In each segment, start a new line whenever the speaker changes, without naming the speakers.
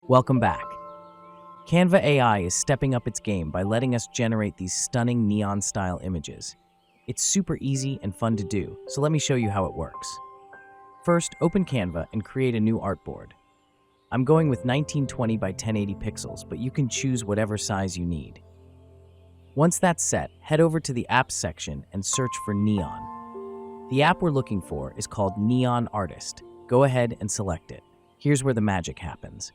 Welcome back. Canva AI is stepping up its game by letting us generate these stunning neon-style images. It's super easy and fun to do, so let me show you how it works. First, open Canva and create a new artboard. I'm going with 1920 by 1080 pixels, but you can choose whatever size you need. Once that's set, head over to the Apps section and search for Neon. The app we're looking for is called Neon Artist. Go ahead and select it. Here's where the magic happens.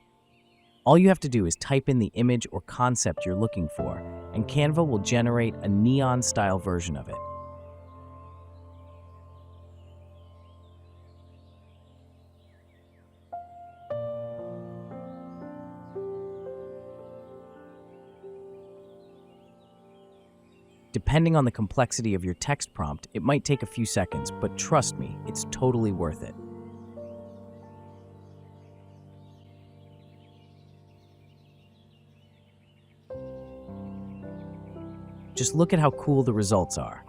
All you have to do is type in the image or concept you're looking for, and Canva will generate a neon-style version of it. Depending on the complexity of your text prompt, it might take a few seconds, but trust me, it's totally worth it. Just look at how cool the results are.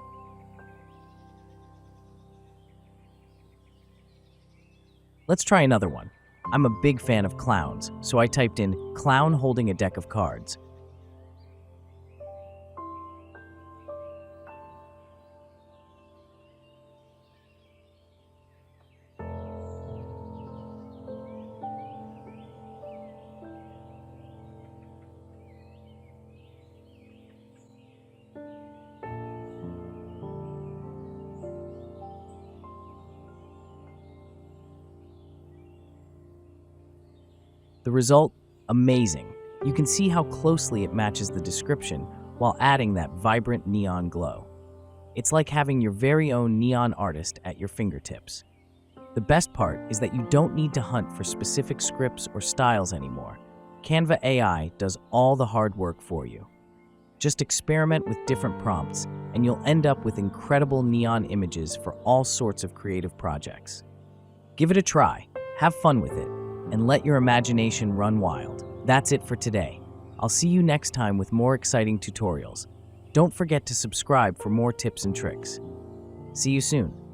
Let's try another one. I'm a big fan of clowns, so I typed in clown holding a deck of cards. The result? Amazing. You can see how closely it matches the description while adding that vibrant neon glow. It's like having your very own neon artist at your fingertips. The best part is that you don't need to hunt for specific scripts or styles anymore. Canva AI does all the hard work for you. Just experiment with different prompts, and you'll end up with incredible neon images for all sorts of creative projects. Give it a try, have fun with it, and let your imagination run wild. That's it for today. I'll see you next time with more exciting tutorials. Don't forget to subscribe for more tips and tricks. See you soon.